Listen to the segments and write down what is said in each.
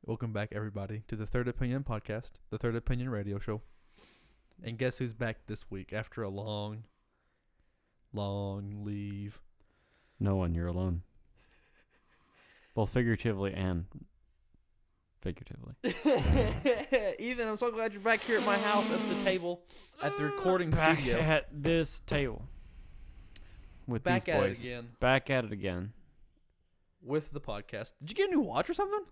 Welcome back, everybody, to the Third Opinion podcast, the Third Opinion radio show. And guess who's back this week after a long leave? No one, you're alone. Both figuratively and figuratively. Ethan, I'm so glad you're back here at my house at the table at the recording Back studio. at this table. With Back these at boys. it again Back at it again. with the podcast. Did you get a new watch or something?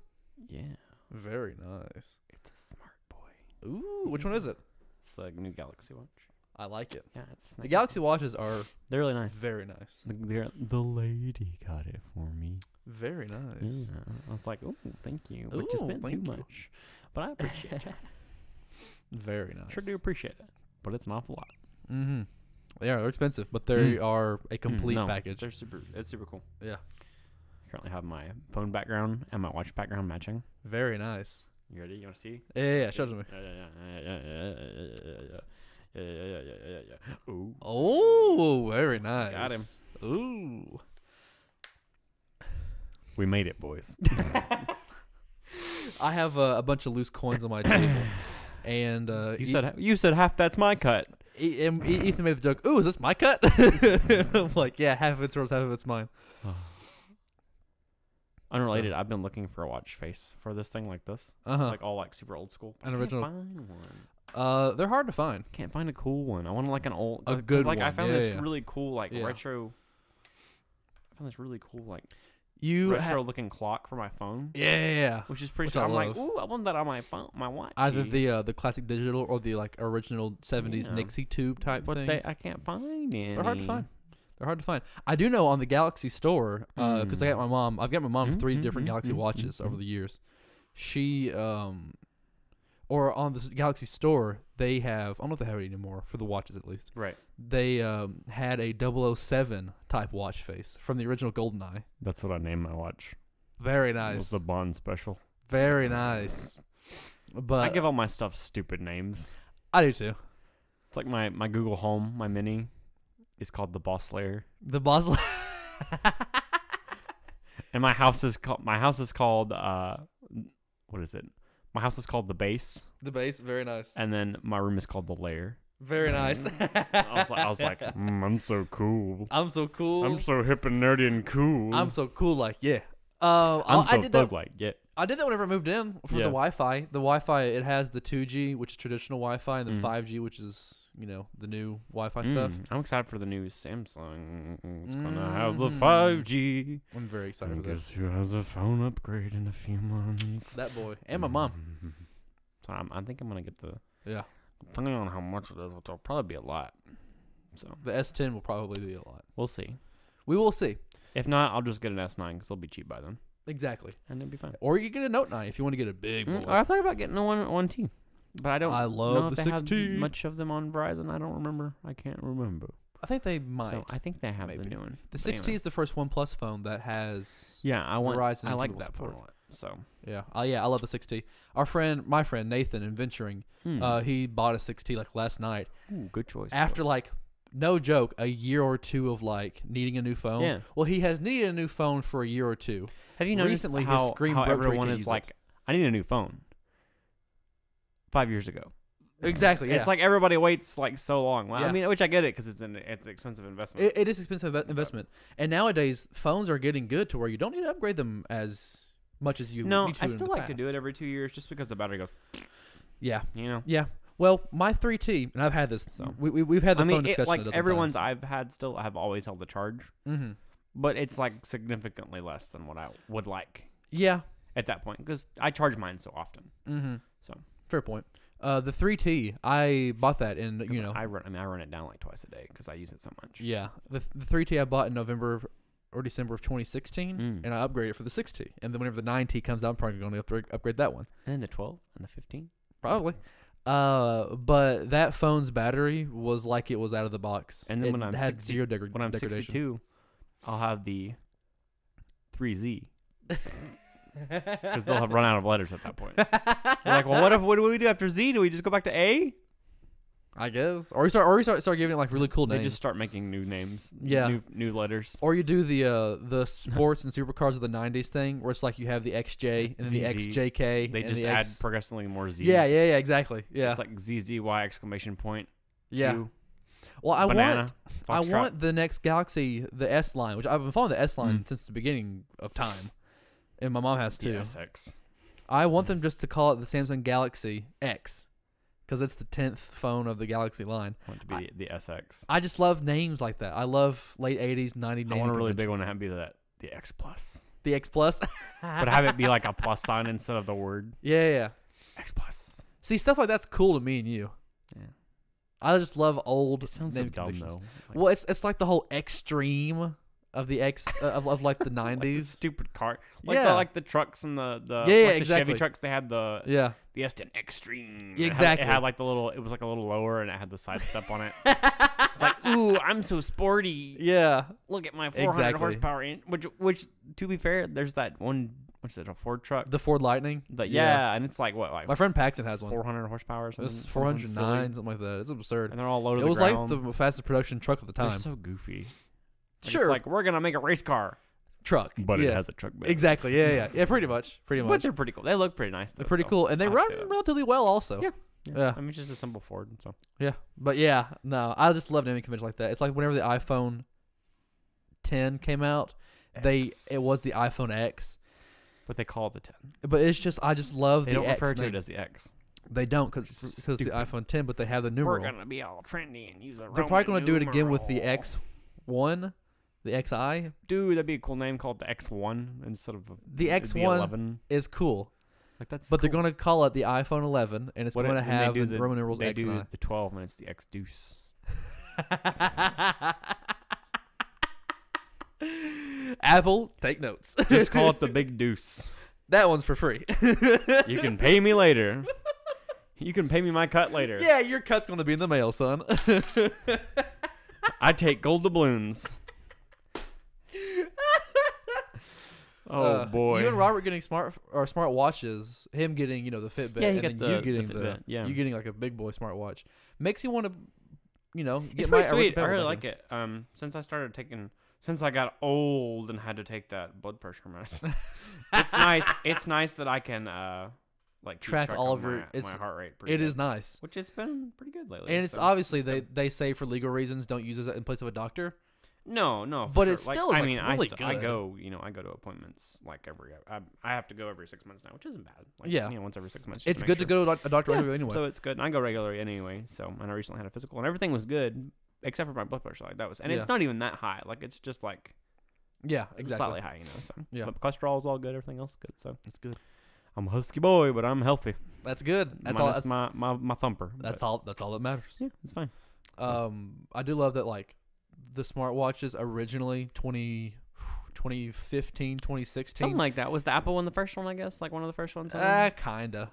Yeah. Very nice. It's a smart boy. Ooh, which one is it? It's like a new Galaxy watch. I like it. Yeah, it's The nice. Galaxy watches are They're really nice. very nice. The lady got it for me. Very nice. Yeah. I was like, oh, thank you. But you Ooh, spent too thank you. much. But I appreciate it. Very nice. Sure do appreciate it. But it's an awful lot. Mm-hmm. They're expensive, but they are a complete No, package. It's super cool. Yeah. I currently have my phone background and my watch background matching. Very nice. You ready? You want to see? Yeah, show it to me. Yeah. Ooh. Oh, very nice. Got him. Ooh. We made it, boys. I have a bunch of loose coins on my table, and You said half that's my cut. Ethan made the joke. Ooh, is this my cut? I'm like, yeah, half of it's yours, half of it's mine. Unrelated. I've been looking for a watch face for this thing like this, like all like super old school. An I original. Can't find one. They're hard to find. Can't find a cool one. I want like an old, A good like I one. found Yeah, this yeah. really cool like Yeah. retro. I found this really cool like You retro looking clock for my phone, yeah. which is pretty. Which I I'm like, love. ooh, I want that on my phone, my watch. Either the classic digital or the like original 70s Yeah. Nixie tube type but things. I can't find any. They're hard to find. They're hard to find. I do know on the Galaxy store, because I got my mom. I've got my mom three different Galaxy watches over the years. She, or on the Galaxy store, they have. I don't know if they have it anymore for the watches at least. Right. They had a 007 type watch face from the original GoldenEye. That's what I named my watch. Very It was nice. the Bond special. Very nice. But I give all my stuff stupid names. I do too. It's like my Google Home, my Mini, is called the Boss Layer, The boss. and my house is called what is it? My house is called the Base, The base. Very nice. and then my room is called the Layer. Very nice. I was like, I'm so cool. I'm so cool. I'm so hip and nerdy and cool. I'm so cool. Like yeah. I'm I so did thug that. like yeah. I did that whenever I moved in for the Yeah. Wi-Fi. The Wi-Fi, it has the 2G, which is traditional Wi-Fi, and then Mm. 5G, which is the new Wi-Fi stuff. I'm excited for the new Samsung. It's gonna have the Mhm. 5G. I'm very excited And for this. guess who has a phone upgrade in a few months? That boy and my mom. So I think I'm gonna get the. Yeah, Depending on how much it is, which will probably be a lot. So the S10 will probably be a lot. we'll see. We will see. If not, I'll just get an S9 because it'll be cheap by then, Exactly. and it'll be fine. Or you can get a Note 9 if you want to get a big boy. I thought about getting a one T, but I don't. I love know if the they have 6T. much of them on Verizon. I don't remember. I can't remember. I think they might. So I think they have Maybe. the new one. The But 6T anyway. is the first OnePlus phone that has. Yeah, I want. Verizon I and like T-Mobile that phone support. a lot. So Yeah. I love the 6T. My friend Nathan in Venturing, he bought a 6T like last night. Ooh, good choice. After like no joke, a year or two of like needing a new phone. Yeah. Well, he has needed a new phone for a year or two. Have you noticed recently his how, screen how broke to where he everyone can't is use it? like, I need a new phone. 5 years ago. Exactly. Yeah. It's like everybody waits like so long. Well, Yeah. I mean, which I get it because it's an expensive investment. it is expensive investment, and nowadays phones are getting good to where you don't need to upgrade them as much as you no, need to I in still the like to do past. it every 2 years just because the battery goes. Yeah. You know. Yeah. Well, my 3T, and I've had this. So. We've had the I phone mean, discussion. like a dozen everyone's times. I've had still have always held the charge, Mm-hmm. but it's like significantly less than what I would like Yeah. at that point because I charge mine so often. Mm-hmm. So. Fair point. The 3T, I bought that in I run it down like twice a day because I use it so much. Yeah, the 3T I bought in November or December of 2016, and I upgraded for the 6T. And then whenever the 9T comes out, I'm probably going to upgrade that one. And then the 12 and the 15. Probably. But that phone's battery was like it was out of the box. And then it when I'm had 60 zero When I'm degradation. 62, I'll have the 3Z because they'll have run out of letters at that point. They're like, well, what do we do after Z? Do we just go back to A? I guess. Or you start giving it like really cool names. They just start making new names. Yeah. New letters. Or you do the sports and supercars of the 90s thing where it's like you have the XJ and then the ZZ. XJK. They and just the add X... progressively more Z's. Yeah, exactly. Yeah. It's like ZZY exclamation point. Yeah. Q, Well, I banana, want the next Galaxy, the S line, which I've been following the S line Mm. since the beginning of time. And my mom has too. the SX. I want them just to call it the Samsung Galaxy X because it's the 10th phone of the Galaxy line. I want it to be the SX. I just love names like that. I love late 80s, 90s names. I want a really big one to have be the X Plus. The X Plus. But have it be like a plus sign instead of the word Yeah. X Plus. See, stuff like that's cool to me and you. Yeah. I just love old It sounds so name dumb conventions. though. Like, Well, it's like the whole extreme of the X of like the 90s. like the stupid car. Yeah. Like the trucks and the Yeah, like the exactly. Chevy trucks. They had the Yeah. S10 Extreme. Exactly. It had like it was like a little lower and it had the side step on it. It's like, ooh, I'm so sporty. Yeah. Look at my 400 Exactly. horsepower. Which to be fair, there's that one. What's it? A Ford truck. The Ford Lightning. Yeah, and it's like what? Like My friend Paxton has one. 400 horsepower or something. It's something 409, silly. something like that. It's absurd. And they're all low to It the was ground. like the fastest production truck of the They're time. so goofy. Like, Sure. It's like we're gonna make a race car, Truck. but yeah. it has a truck bed. Exactly. Yeah. Pretty much. But they're pretty cool. They look pretty nice. They're Though, pretty still. cool, and they I have run to say that. relatively well, also. Yeah. Yeah. I mean, it's just a simple Ford. So Yeah. But yeah, no, I just love naming conventions like that. It's like whenever the iPhone 10 came out, it was the iPhone X. but they call it the 10. But it's just I just love They the don't X refer to name. it as the X. They don't because the Stupid. iPhone 10, but they have the We're numeral. gonna be all trendy and use a. They're probably going to do it again with the numeral. X1, the XI. Dude, that'd be a cool name called the X1 instead of The it'd be X1 11. is cool, Like that's. but they're cool. going to call it the iPhone 11, and it's What going to if- when they have do the Roman numerals They X do and the 12 and it's the X Deuce. I. Apple, take notes. Just call it the Big Deuce. That one's for free. You can pay me later. You can pay me my cut later. Yeah, your cut's going to be in the mail, son. I take gold doubloons. Oh boy. You and Robert getting smart watches. Him getting the Fitbit, Yeah, he and got then you the getting Fitbit, yeah. you getting like a big boy smartwatch makes you want to, It's get pretty my sweet. I Pebble really back like it. Since I got old and had to take that blood pressure medicine, it's nice. It's nice that I can keep Track all on of your- my it's- heart rate. Pretty It good, is nice, which it's been pretty good lately. and it's so obviously it's good. they say for legal reasons don't use it in place of a doctor. No, for But sure. it still is, I like, mean, really I good. go, I go to appointments like I have to go every 6 months now, which isn't bad. Like, Yeah. once every 6 months. It's good to go to a doctor Yeah, regularly anyway. So it's good. And I go regularly anyway. So, and I recently had a physical, and everything was good except for my blood pressure. Like that was, and Yeah. it's not even that high. Like it's just like yeah, exactly. slightly high, So Yeah. but cholesterol is all good. Everything else is good. So It's good. I'm a husky boy, but I'm healthy. That's good. That's Minus all. my thumper. That's but, all. That's all that matters. Yeah, it's fine. I do love that like the smartwatches originally 2015, 2016. Something like that. Was the Apple one the first one? I guess like one of the first ones. Kinda.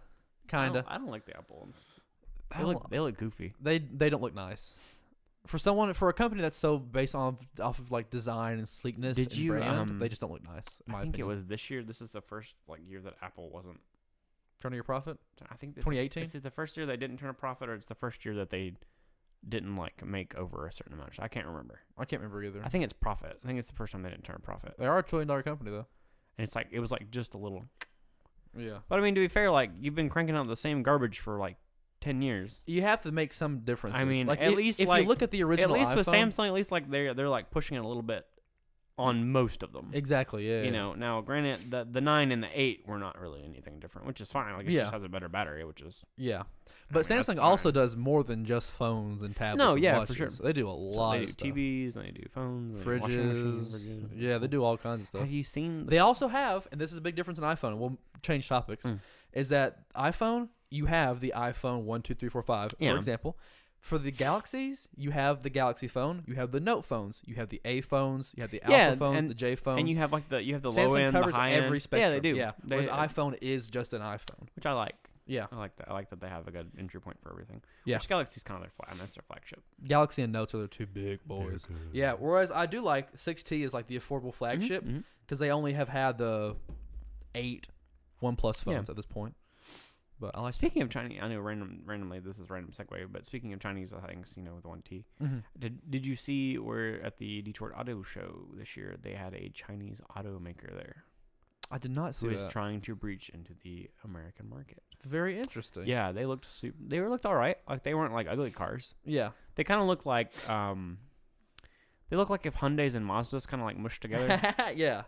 I don't like the Apple ones. They look goofy. They don't look nice. For a company that's so based off of like design and sleekness Did and you, brand, they just don't look nice. In my I think opinion. it was this year. This is the first year that Apple wasn't. Turning your profit. I think this 2018? Is it the first year they didn't turn a profit, or it's the first year that they didn't make over a certain amount? I can't remember. I can't remember either. I think it's profit. I think it's the first time they didn't turn a profit, They are a $1 trillion company though. and it was like just a little. Yeah. But I mean, to be fair, like you've been cranking out the same garbage for like 10 years. You have to make some differences. I mean, like at least if like, you look at the original At least iPhone, with Samsung, at least like they're like pushing it a little bit on most of them. exactly. Yeah. Now granted, the 9 and the 8 were not really anything different, which is fine. Like it Yeah. just has a better battery, which is Yeah. I But mean, that's Samsung also fine. does more than just phones and tablets. No, and yeah, watches. for sure. They do a lot they of do stuff. TVs, they do phones, they do washing machines, Fridges. Yeah, they do all kinds of stuff. Have you seen? They also have, and this is a big difference in iPhone, and we'll change topics, is that iPhone, you have the iPhone 1, 2, 3, 4, 5, Yeah. for example. For the Galaxies, you have the Galaxy phone, you have the Note phones, you have the A phones, you have the Alpha phones, the J phones. and you have like the low Samsung end, covers the high every end. spectrum. Yeah, they do. Yeah. They, Whereas iPhone is just an iPhone. which I like. Yeah. I like that. I like that they have a good entry point for everything. Yeah. Which Galaxy's kind of their that's their flagship. Galaxy and Notes are the two big boys. Yeah. Whereas I do like 6T is like the affordable flagship because they only have had the 8 OnePlus phones at this point. But I like. Speaking of Chinese, I know randomly this is random segue, but speaking of Chinese things, with one T, did you see where at the Detroit Auto Show this year they had a Chinese automaker there I did not see who is that. trying to breach into the American market? Very interesting. Yeah, they looked looked all right. Like they weren't like ugly cars. Yeah. They kind of look like they look like if Hyundais and Mazdas kind of like mushed together. Yeah.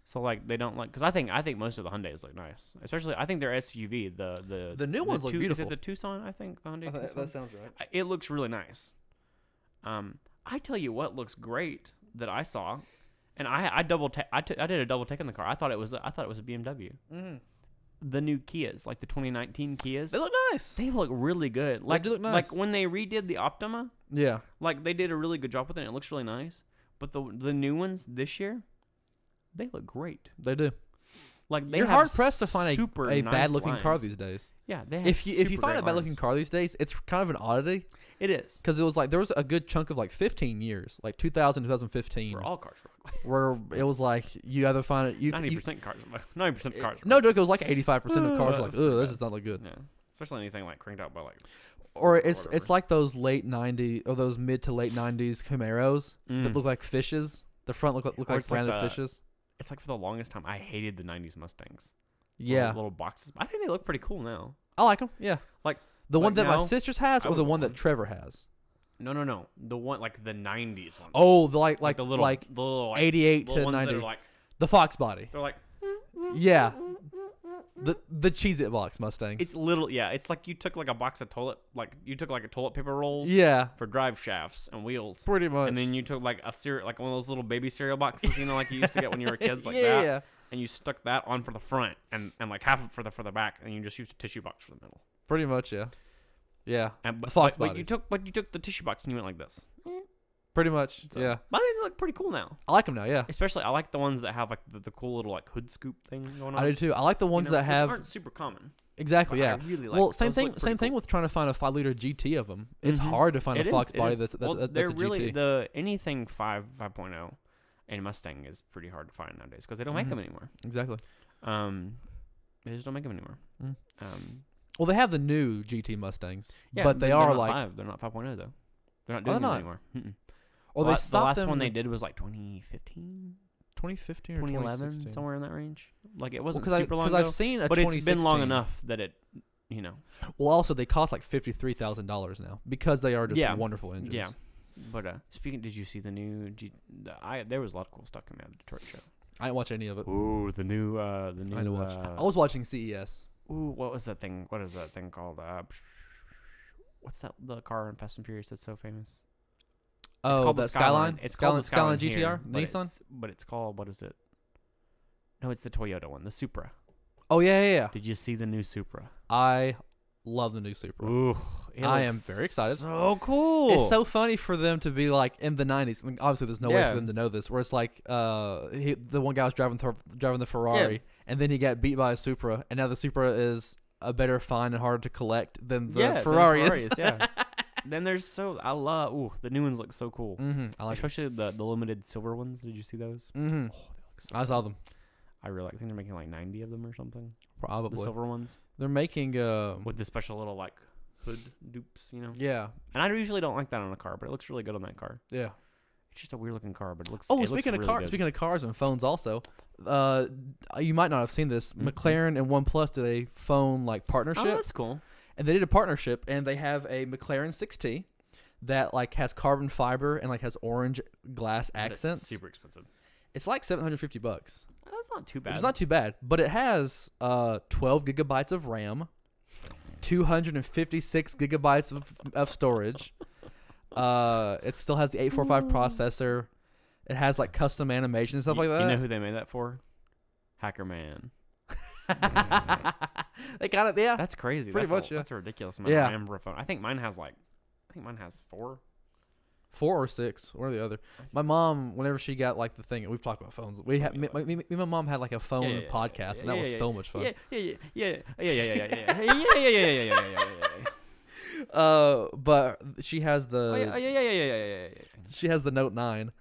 So like they don't like because I think most of the Hyundais look nice. Especially I think their SUV The new ones look beautiful. Is it the Tucson? I think the Hyundai Tucson. That sounds right. It looks really nice. I tell you what looks great that I saw, and I did a double take in the car. I thought it was a BMW. Mm-hmm. The new Kias, like the 2019 Kias. They look nice. They look really good. Like do look nice. Like when they redid the Optima, Yeah. like they did a really good job with it. And it looks really nice. But the new ones this year, they look great. They do. Like they You're have hard pressed to find super a nice bad looking car lines. these days. Yeah, they have If you super find great a bad looking lines. car these days, it's kind of an oddity It is. because it was like there was a good chunk of like 15 years, like 2000, 2015, Where all cars were ugly. where it was like you either find it. 90% cars. 90% cars. No joke, it was like 85% of cars were like, That's pretty ugh, this bad. does not look good. Yeah. Especially anything like cranked out by like. Or it's whatever. like those late 90s or those mid to late 90s Camaros that look like fishes. The front look Or like it's like branded the- fishes. It's like for the longest time I hated the 90s Mustangs. Yeah, Little boxes. I think they look pretty cool now. I like them. Yeah, Like the one like that my now, sister's has I or the would one want that Trevor has. No. The one like the 90s ones. Oh, the like the little like the little like, 88 little to ones 90. that are like The Fox body. they're like Yeah. The Cheez-It box Mustangs. it's little it's like you took like a box of toilet paper rolls yeah, for drive shafts and wheels. pretty much. And then you took like like one of those little baby cereal boxes, like you used to get when you were kids, like yeah, that. And you stuck that on for the front and like half for the back, and you just used a tissue box for the middle. pretty much. Yeah, yeah, And The Fox but you bodies. took the tissue box and you went like this. pretty much. So, Yeah, but they look pretty cool now. I like them now. Yeah, Especially I like the ones that have like the cool little like hood scoop thing going on. I do too. I like the ones that which have aren't super common. exactly. But Yeah. I really like Well, those. same Those thing. look pretty Same thing cool. with trying to find a 5-liter GT of them. It's Mhm. hard to find It a is, Fox it body is. that's Well, a they're really GT. anything 5.0 and Mustang is pretty hard to find nowadays because they don't make Mhm. them anymore. Exactly. They just don't make them anymore. Mm. Um, Well, they have the new GT Mustangs, yeah, but they they're are not like, 5. They're not 5.0 though. They're not Oh, doing they're them not? anymore. Mm-mm. or the they stopped last them one they in did was like 2015, 2015 or 2011, 2016. somewhere in that range. Like it wasn't Because super long I've ago, seen a but it's been long 2016. enough that it, Well, also they cost like $53,000 now because they are just Yeah. wonderful engines. Yeah. But speaking, did you see the new? There was a lot of cool stuff coming out of the Detroit show. I didn't watch any of it. Ooh, the new. I didn't watch. I was watching E CES. Ooh, what was that thing? What is that thing called? What's that? The car in Fast and Furious that's so famous. It's Oh, called the the Skyline. It's called the Skyline GTR. here, The but Nissan. but it's called, what is it? No, it's the Toyota one, the Supra. Oh yeah. Did you see the new Supra? I love the new Supra. Ooh, I am very excited. So cool. It's so funny for them to be like in the 90s. I mean, obviously, there's no way Yeah. for them to know this. Where it's like, the one guy was driving the Ferrari, and then he got beat by a Supra, and now the Supra is a better find and harder to collect than the Ferrari is. yeah. Then I love. The new ones look so cool. Mm-hmm. I like. Especially the limited silver ones. Did you see those? Mm-hmm. Oh, they look so I saw them. I think they're making like 90 of them or something. The Probably. silver ones They're making. with the special little like hood dupes, Yeah. And I usually don't like that on a car, but it looks really good on that car. Yeah. It's just a weird looking car, but it looks. Oh, it speaking looks of really cars, good. speaking of cars and phones, also, you might not have seen this. Mhm. McLaren and OnePlus did a phone like partnership, Oh, that's cool. and they did a partnership, and they have a McLaren 6T that like has carbon fiber and like has orange glass But it's accents. super expensive. It's like $750. That's not too bad. It's not too bad, but it has 12 gigabytes of RAM, 256 gigabytes of storage. It still has the 845 processor. It has like custom animation and stuff like that. You know who they made that for? Hacker Man. They got it, yeah. That's crazy. Pretty much, yeah. That's a ridiculous amount Yeah. of RAM for a phone. I think mine has 4. 4 or 6, one or the other. My mom, whenever she got like the thing, we've talked about phones. We had me and my mom had like a phone Yeah, yeah, podcast, and that yeah, was yeah, so much fun. Yeah. But she has the Yeah. she has the Note 9,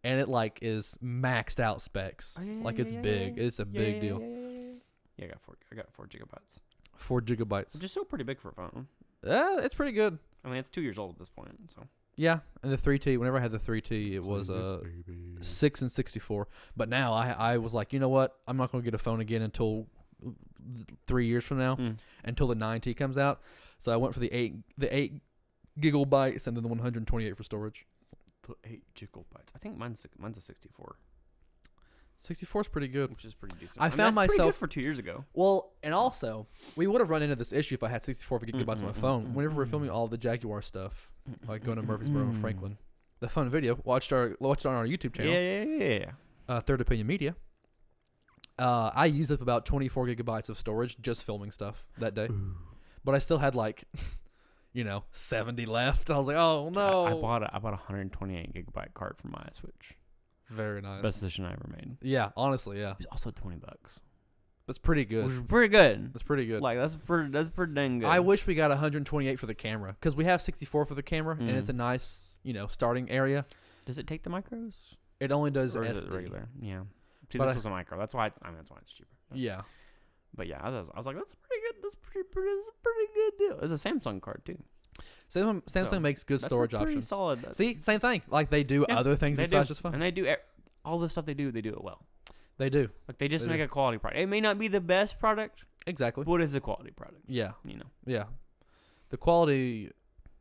and it like is maxed out specs. Like it's big. It's a big deal. Yeah, I got 4 gigabytes. 4 gigabytes. which is still pretty big for a phone. It's pretty good. I mean, it's 2 years old at this point, so. Yeah, and the 3T. Whenever I had the 3T, it was 6 and 64. But now I was like, you know what? I'm not going to get a phone again until 3 years from now, until the 9T comes out. So I went for the 8 gigabytes and then the 128 for storage. The 8 gigabytes. I think mine's a 64. 64 is pretty good. Which is pretty decent. I found that's pretty myself good for 2 years ago. Well, and also we would have run into this issue if I had 64 gigabytes on my phone. Whenever we're filming all the Jaguar stuff, like going to Murfreesboro and Franklin, the fun video watched on our YouTube channel. Yeah. Third Opinion Media. I used up about 24 gigabytes of storage just filming stuff that day, but I still had like, 70 left. I was like, oh no! I bought a 128 gigabyte card for my Switch. Very nice. Best decision I ever made. Yeah, honestly, yeah. It was also $20. That's pretty good. Which is pretty good. That's pretty good. Like that's pretty dang good. I wish we got 128 for the camera because we have 64 for the camera and it's a nice, starting area. Does it take the micros? It only does or SD. is it regular? Yeah. See, But this was a micro. That's why. That's why it's cheaper. Yeah. But yeah, I was like, that's pretty good. That's pretty good deal. It's a Samsung card too. Samsung makes good storage that's pretty options. Solid. See, same thing. Like they do other things besides just phone. And they do all the stuff they do it well. They do. Like they just make a quality product. It may not be the best product, Exactly. but it's a quality product. Yeah. You know. Yeah. The quality,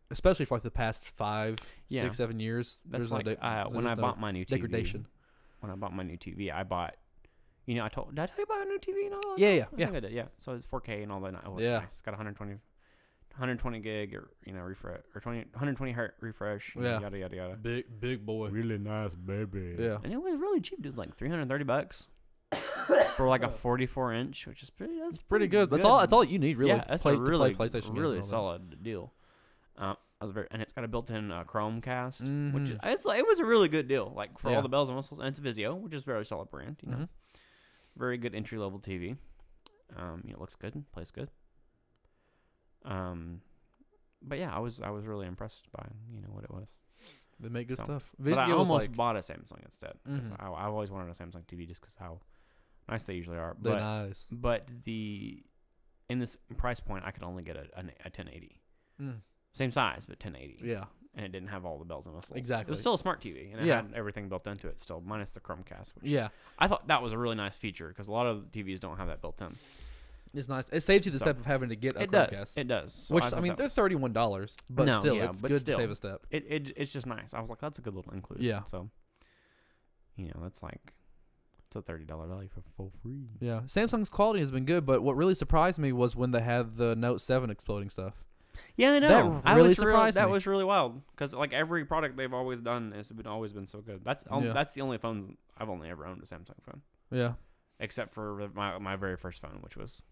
especially for like the past 5, Yeah. 6, 7 years, That's there's like when I bought my new TV. degradation. When I bought my new TV, I bought. Did I tell you about a new TV and all that? Yeah, I think I did. Yeah. So it's 4K and all that. Oh, it's Yeah. nice. It's got 120 gig or refresh or 120 hertz refresh. Yeah. Yada yada yada. Big boy. Really nice, baby. Yeah. And it was really cheap. It was like $330 for like a 44-inch, which is That's Pretty good. That's all you need really. Yeah, that's to a really play PlayStation games really and all that. solid deal. And it's got a built-in Chromecast, which Mhm. it was a really good deal. Like for Yeah. all the bells and whistles, and it's Vizio, which is a very solid brand. Mhm. Very good entry-level TV. It looks good, plays good. But yeah, I was really impressed by what it was. They make good So, stuff. But I Vizio was almost like bought a Samsung instead. 'Cause Mhm. I've always wanted a Samsung TV just because how nice they usually are. they're But nice. in this price point, I could only get a 1080. Mm. Same size, but 1080. Yeah. And it didn't have all the bells and whistles. It Exactly. was still a smart TV, and it Yeah. had everything built into it still, minus the Chromecast, which Yeah. I thought that was a really nice feature because a lot of TVs don't have that built in. It's nice. It saves you the So, step of having to get a It Chromecast. does. It does. So Which thought they're that was- $31, but No, still, yeah, it's but good still. to save a step. It's just nice. I was like, that's a good little include. Yeah. So, that's like it's a $30 value for free. Yeah, Samsung's quality has been good, but what really surprised me was when they had the Note 7 exploding stuff. Yeah, I know. That really surprised That me. was really wild because like every product they've always done has always been so good. That's the only phone I've only ever owned a Samsung phone, Yeah. except for my very first phone, which was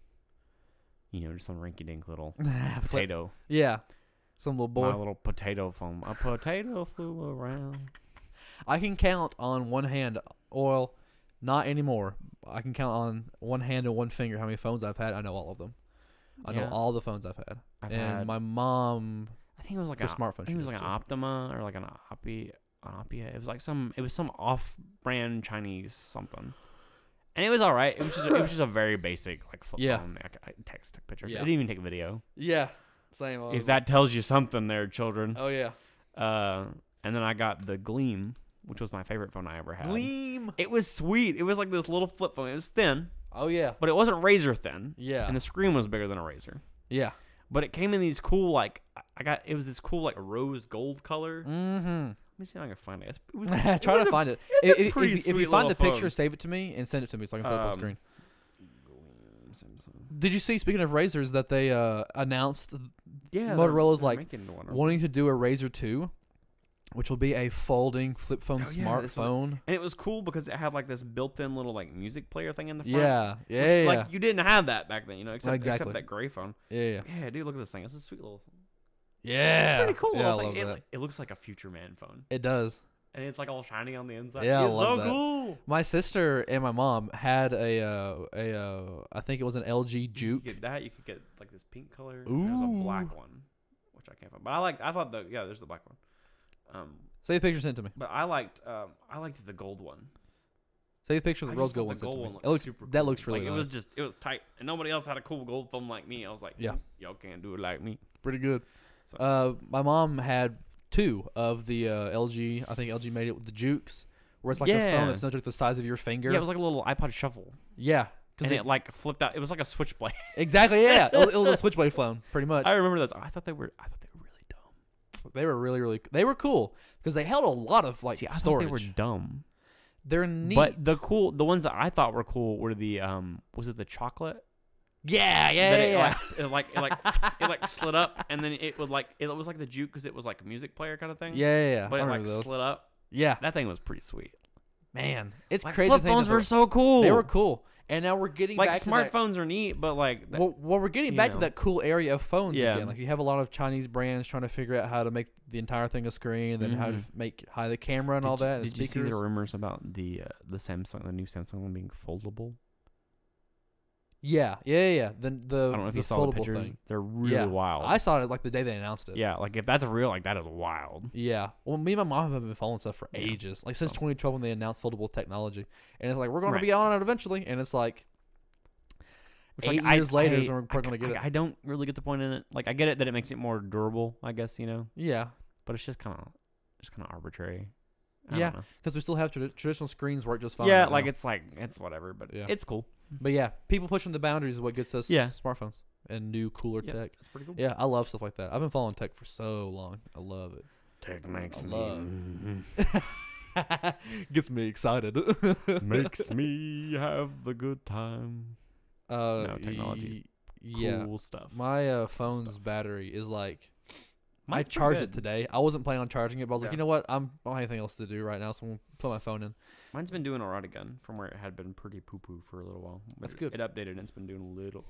just some rinky-dink little Flip. potato. Yeah. Some little boy. My little potato phone. A potato flew around. I can count on one hand, not anymore. I can count on one hand and one finger how many phones I've had. I know all of them. I know Yeah. all the phones I've had. I've and had- my mom, I think it was like for a smartphone, I think it was she like an does Optima or like an Oppia. It was like some off-brand Chinese something. And it was all right. It was just a very basic like flip Yeah. phone. I text, took pictures. Yeah. It didn't even take a video. yeah, same. If that tells you something, there, children. Oh yeah, And then I got the Gleam, which was my favorite phone I ever had. Gleam. It was sweet. It was like this little flip phone. It was thin, Oh yeah, but it wasn't razor thin. yeah, And the screen was bigger than a razor. yeah. But it came in these cool it was this cool like rose gold color. Mm-hmm. Let me see if I can find it. Try to find it. it's a If pretty you sweet find the little picture, phone. save it to me and send it to me so I can put it up on screen. Samsung. Did you see? Speaking of razors, that they announced Yeah, Motorola's they're like making one. wanting to do a Razr 2, which will be a folding flip phone Oh, yeah, this was- smartphone. And it was cool because it had like this built-in little like music player thing in the front. Yeah, yeah, which, yeah, Like you didn't have that back then, except Exactly. that gray phone. yeah, Yeah, dude, look at this thing. It's a sweet little, yeah. pretty cool Yeah, I little thing. love that. It looks like a future man phone, It does. and it's like all shiny on the inside. Yeah, I it's love so that. cool. My sister and my mom had I think it was an LG You could Juke. get that. You could get like this pink color. And there's a black Ooh. one, which I can't find. But I thought there's the black one. Save the picture, send it to me. But I liked the gold one. Take a picture of I the rose just thought gold one. the sent to gold me. one It looks super that cool. looks really like, nice. It was tight, and nobody else had a cool gold phone like me. I was like, Yeah. y'all can't do it like me. Pretty good. So- My mom had 2 of the LG. I think LG made it with the Jukes, where it's like a phone Yeah. that's essentially the size of your finger. Yeah, it was like a little iPod Shuffle, Yeah, and it like flipped out. It was like a Switchblade. exactly. Yeah, it was a Switchblade phone, pretty much. I remember those. I thought they were really dumb. They were really they were cool because they held a lot of like See, I storage. thought they were dumb. They're neat. But the ones that I thought were cool were the was it the chocolate? yeah, That yeah. it like slid up, and then it was like the Juke because it was like a music player kind of thing. Yeah. But I it like remember those. slid up. Yeah, That thing was pretty sweet. man, it's Like, crazy. flip to think phones that were so cool. They were cool, and now we're getting Like back to that. smartphones are neat, but like Well, we're getting you back to know. that cool area of phones Yeah. again. Like you have a lot of Chinese brands trying to figure out how to make the entire thing a screen, and then how to make high the camera and all that. And Did you see speakers. the rumors about the Samsung, the new Samsung one being foldable? Yeah. Then the I don't know if the you saw the foldable pictures. thing. They're really Yeah. wild. I saw it like the day they announced it. Yeah, like if that's real, like that is wild. Yeah. Well, me and my mom have been following stuff for Yeah. ages, like since So- 2012 when they announced foldable technology, and it's like we're going to Right. be on it eventually, and it's like Which, 8 like, years later is when we're probably going to get it. I don't really get the point in it. Like I get it that it makes it more durable, I guess, Yeah, but it's just kind of arbitrary. I Yeah. don't know. because we still have traditional screens work just fine. Yeah, right like now. it's whatever, but Yeah. it's cool. But yeah, people pushing the boundaries is what gets us Yeah. smartphones and new cooler Yeah, tech. it's pretty cool. Yeah, I love stuff like that. I've been following tech for so long. I love it. Tech makes I me love- Gets me excited. makes me have the good time. No, technology. Yeah, Cool stuff. my phone's stuff. battery is like. I Mine's pretty charged good. it today. I wasn't planning on charging it, but I was like, Yeah. you know what? I don't have anything else to do right now, so I'm gonna put my phone in. Mine's been doing alright again from where it had been pretty poo-poo for a little while. But That's good. It updated and it's been doing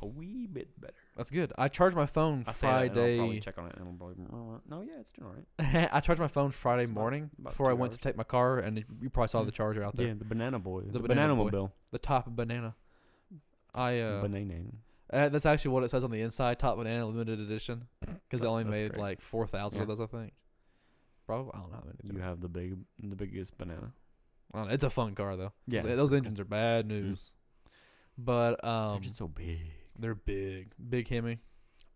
a wee bit better. That's good. I charged my phone I say that and I'll probably Friday. check on it and I'll probably, no, yeah, it's doing alright. I charged my phone Friday It's about- morning about before I 2 went to hours. take my car, and you probably saw the charger out there. Yeah, the banana boy. The banana banana boy. mobile. The top banana. Banana. That's actually what it says on the inside. Top banana limited edition, because they only That's made great. like 4,000 of Yeah. those, I think. Probably, I don't know how many. You have the biggest banana. I don't know, it's a fun car though. Yeah. Those engines are bad news. But They're just so big. they're big Hemi.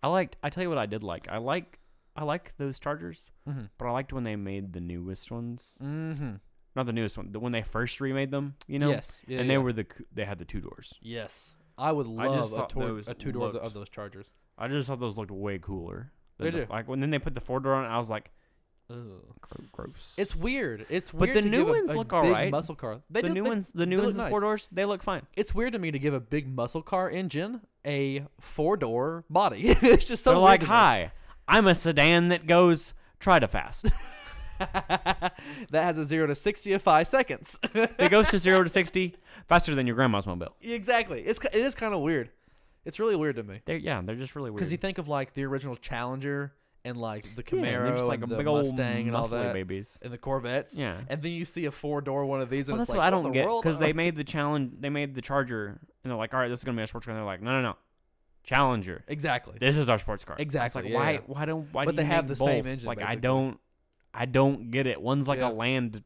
I tell you what I did like. I like those chargers, Mm-hmm. but I liked when they made the newest ones. Mm-hmm. Not the newest one. When they first remade them, Yes. Yeah, and yeah. they had the 2 doors. Yes. I would I just love thought those a two-door of looked- those chargers. I just thought those looked way cooler. They than do. Like when then they put the 4-door on it, I was like, Ugh. gross. It's weird. It's But weird. the to new give ones a look big alright. muscle car. They the do- new they- ones, the they new look ones with nice. 4 doors, they look fine. It's weird to me to give a big muscle car engine a 4-door body. It's just so They're weird like, to me. hi, I'm a sedan that goes try to fast. That has a 0 to 60 in 5 seconds. It goes to 0 to 60 faster than your grandma's mobile. Exactly. It is kind of weird. It's really weird to me. They're just really weird. Because you think of like the original Challenger and like the Yeah, Camaro they're just like and a the big old Mustang and all muscly that, babies. and the Corvettes. Yeah. And then you see a 4-door one of these, and Well, it's that's like, what I don't the get world? because they made the Charger, and they're like, all right, this is gonna be our sports car. And they're like, no, Challenger. Exactly. This is our sports car. Exactly, It's like, yeah. why But do they you have make the same both? engine, Like basically. I don't get it. One's like Yeah. a land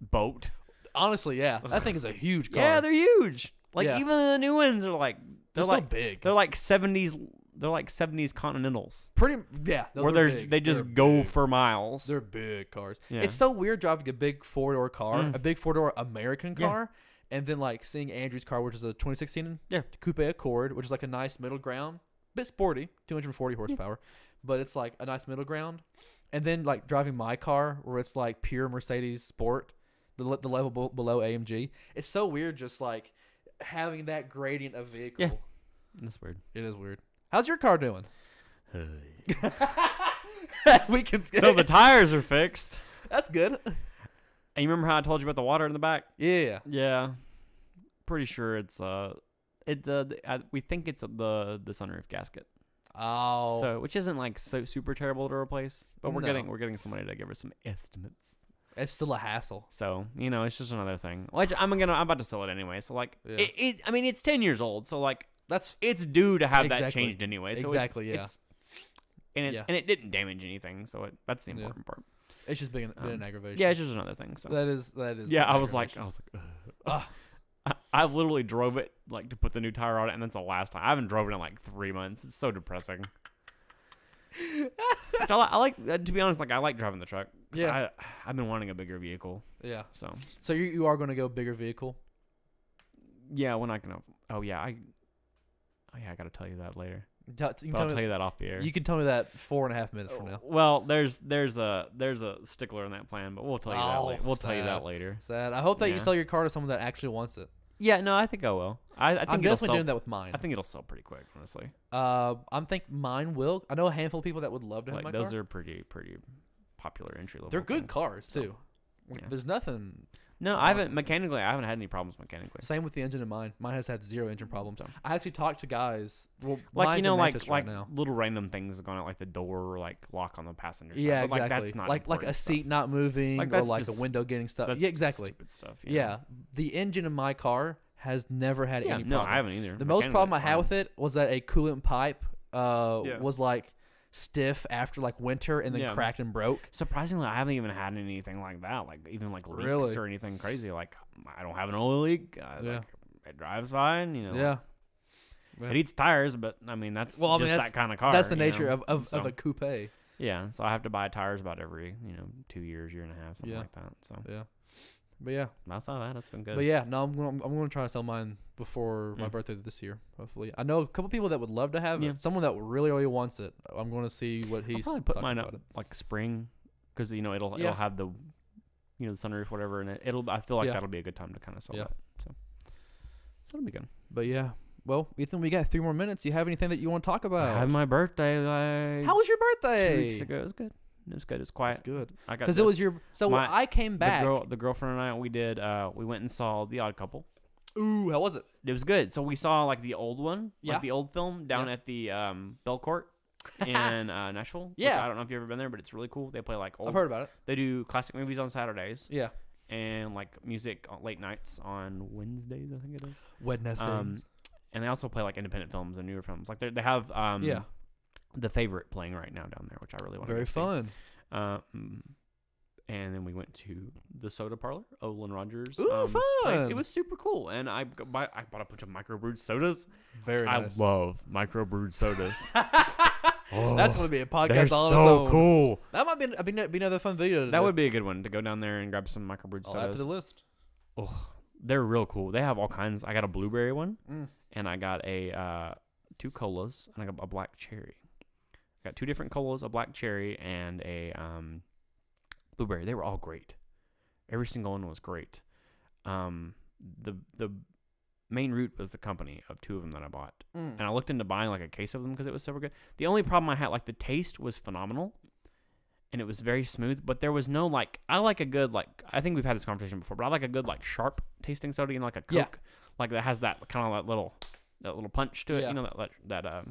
boat. Honestly, yeah, that thing is a huge car. Yeah, they're huge. Like Yeah. even the new ones are like they're they're still like big. they're like 70s. They're like 70s Continentals Pretty, yeah. no, where they're there's big. they just They're go big. for miles. They're big cars. Yeah. It's so weird driving a big 4-door car, Mm. a big 4-door American Yeah. car, and then like seeing Andrew's car, which is a 2016 Yeah. Coupe Accord, which is like a nice middle ground, bit sporty, 240 horsepower, but it's like a nice middle ground. And then like driving my car, where it's like pure Mercedes Sport, the level below AMG. It's so weird, just like having that gradient of vehicle. Yeah. That's weird. It is weird. How's your car doing? We can. So the tires are fixed. That's good. And you remember how I told you about the water in the back? Yeah. Yeah. Pretty sure it's we think it's the sunroof gasket. Oh. So which isn't like so super terrible to replace, but we're No. getting somebody to give us some estimates. It's still a hassle. So, it's just another thing. Like I'm about to sell it anyway. So like Yeah. it's 10 years old. So like That's it's due to have that Exactly. changed anyway. So Exactly, yeah. And it didn't damage anything. So that's the Yeah. important part. it's just been an aggravation. Yeah, it's just another thing. So that is. yeah, an I was like, aggravation. ugh. I've literally drove it like to put the new tire on it, and that's the last time. I haven't driven it in like 3 months. It's so depressing. Which I like to be honest. Like I like driving the truck. Yeah. I've been wanting a bigger vehicle. Yeah. So you are going to go bigger vehicle? yeah, when I can. Oh yeah, I got to tell you that later. I'll Tell you that off the air. You can tell me that 4.5 minutes from now. Well, there's a stickler in that plan, but we'll tell you that. We'll tell you that later. Sad. I hope that you Yeah. sell your car to someone that actually wants it. Yeah, no, I think I will. I think I'm it'll definitely sell, doing that with mine. I think it'll sell pretty quick, honestly. I'm think mine will. I know a handful of people that would love to have Like my those car. are pretty popular entry level. They're good things, cars so. too. Yeah. There's nothing. No, I haven't had any problems mechanically. Same with the engine in mine. Mine has had 0 engine problems. So. I actually talked to guys. Well, Like mine's you know, in like Manchester like right now. little random things going out, like the door, or like lock on the passenger side. Yeah, But, exactly. Like that's not like a important seat stuff. not moving, Like, or that's like a just- window getting stuck. That's Yeah, just exactly. Stupid stuff. Yeah, the engine in my car has never had Yeah, any no, problem. I haven't either. The most problem I Mechanically, had it's with it was that a coolant pipe Yeah. was like stiff after like winter and then Yeah. cracked and broke. fine. Surprisingly, I haven't even had anything like that. Like even like leaks Really? or anything crazy. Like I don't have an oil leak. Yeah. Like, it drives fine. You know. Yeah. It eats tires, but I mean that's Well, I mean, just that's- that kind of car. That's the you nature know? of So, a coupe. yeah. So I have to buy tires about every 2 years, year and a half, something Yeah. like that. So Yeah. But yeah. outside of that, it's been good. But yeah, no, I'm gonna try to sell mine before my birthday this year. Hopefully, I know a couple people that would love to have Yeah. it. Someone that really wants it. I'm going to see what I'll he's. probably put talking mine about up like spring, because it'll Yeah. have the the sunroof, whatever, and it'll. I feel like Yeah. that'll be a good time to kind of sell Yeah. that. So it'll be good. But yeah, well, Ethan, we got 3 more minutes. You have anything that you want to talk I about? had my birthday like How was your 2 birthday? weeks ago. It was good. It was good. It was quiet. That's good. I got Because it was your. So my- I came back. The girlfriend and I we did. We went and saw The Odd Couple. Ooh, how was it? It was good. So we saw like the old one, Yeah. like the old film down Yeah. at the Belcourt in Nashville. Which Yeah. I don't know if you've ever been there, but it's really cool. They play like old. I've heard about it. They do classic movies on Saturdays Yeah. and like music on late nights on Wednesdays, I think it is. Wednesdays. And they also play like independent films and newer films. Like they have Yeah. The Favorite playing right now down there, which I really want to Very fun. And then we went to the Soda Parlor, Olin Rogers. Ooh, place. fun. It was super cool, and I bought a bunch of microbrewed sodas. Very nice. I love microbrewed sodas. That's going to be a podcast They're all on its so own. cool. That might be another fun video. That would be a good one to go down there and grab some microbrewed I'll add to sodas. the list. Oh, they're real cool. They have all kinds. I got a blueberry one, Mm. and I got a 2 colas, and I got a black cherry. I got 2 different colas, a black cherry, and a blueberry. They were all great. Every single one was great. The main root was the company of 2 of them that I bought, and I looked into buying like a case of them because it was super good. The only problem I had, like the taste was phenomenal, and it was very smooth, but there was no like. I like a good like. I think we've had this conversation before, but I like a good like sharp tasting soda, like a Coke, Yeah. like that has that kind of that little punch to it, Yeah. that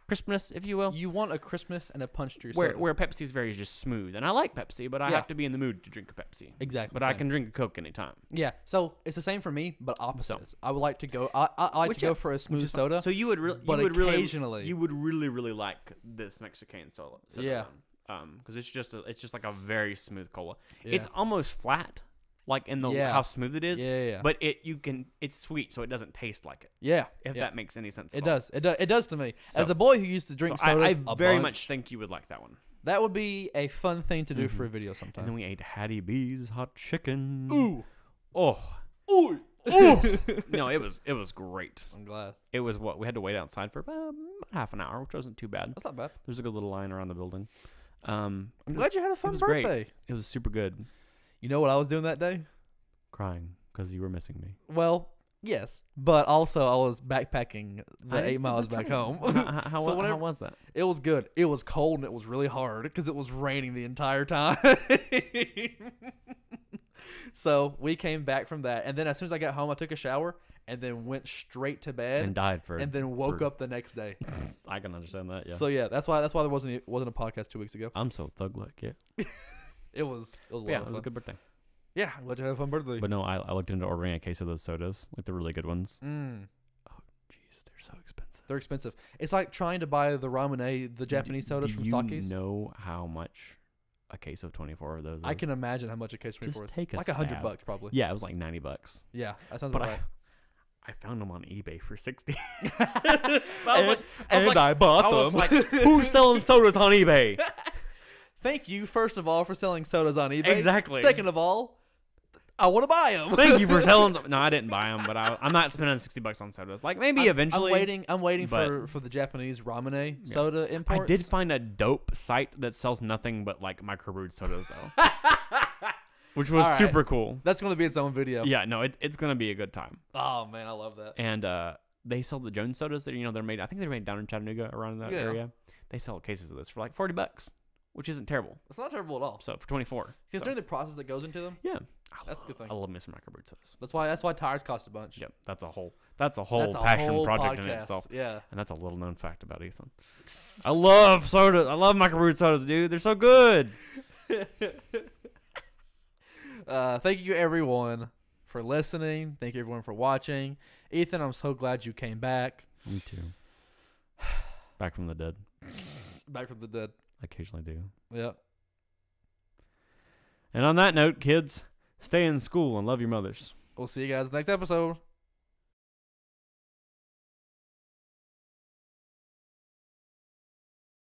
crispness, if you will. You want a crispness and a punch to your Where soda. where Pepsi's very just smooth, and I like Pepsi, but I Yeah. have to be in the mood to drink a Pepsi. Exactly. But I same. can drink a Coke anytime. Yeah. So it's the same for me, but opposite. So- I would like to go. I like Which to go is- for a smooth Just fine. soda. So you would really, but occasionally, you would really like this Mexican soda. Yeah. Because it's just like a very smooth cola. yeah. It's almost flat, like in the Yeah. how smooth it is. yeah. But it's sweet, so it doesn't taste like it. yeah. If yeah. that makes any sense. It at all. does. It does to me. So- As a boy who used to drink So sodas, I a very bunch, much think you would like that one. that would be a fun thing to do for a Mhm. video And sometime. then we ate Hattie B's hot chicken. Ooh. Oh. Ooh. No, it was great. I'm glad. It was what we had to wait outside for about half an hour, which wasn't too bad. That's not bad. There's a good little line around the building. I'm glad you had a fun was great. birthday. It was super good. You know what I was doing that day? Crying because you were missing me. Well, yes, but also I was backpacking the 8 miles back home. How, So how whenever- was that? It was good. It was cold and it was really hard because it was raining the entire time. So we came back from that, and then as soon as I got home, I took a shower and then went straight to bed, And died for. and then woke for- up the next day. I can understand that. Yeah. So yeah, that's why there wasn't a podcast 2 weeks ago. I'm so thug like yeah. It was a lot Yeah, of it was a fun. good birthday. Yeah, I'm glad you had a fun birthday. But no, I looked into ordering a case of those sodas, like the really good ones. Mm, Jeez, they're so expensive. they're expensive. It's like trying to buy the ramen, the Japanese sodas from Saki's. Do you know how much a case of 24 of those is? I can imagine how much a case of Just 24 is. take a Like $100 stab. probably. Yeah, it was like $90. Yeah, that sounds But about right. I found them on eBay for $60. I bought I was like, who's selling sodas on eBay? Thank you, first of all, for selling sodas on eBay. Exactly. Second of all, I want to buy them. Thank you for selling them. No, I didn't buy them, but I'm not spending $60 on sodas. Like maybe eventually. I'm waiting but- for the Japanese Ramune soda imports. I did find a dope site that sells nothing but like microbrewed sodas though, which was All right. super cool. That's going to be its own video. Yeah, no, it's gonna be a good time. Oh man, I love that. And they sell the Jones sodas that they're made. I think they're made down in Chattanooga around that area. They sell cases of this for like $40, which isn't terrible. It's not terrible at all. So for 24, Considering the process that goes into them, yeah, that's a good thing. I love Mr. Microbrewed sodas. That's why tires cost a bunch. Yep, that's a whole passion whole project in podcast. itself. Yeah. And that's a little known fact about Ethan. I love sodas. I love microbrewed sodas, dude. They're so good. Thank you everyone for listening. Thank you everyone for watching. Ethan, I'm so glad you came back. Me too. Back from the dead. Back from the dead. I occasionally do. Yep. And on that note, kids, stay in school and love your mothers. We'll see you guys next episode.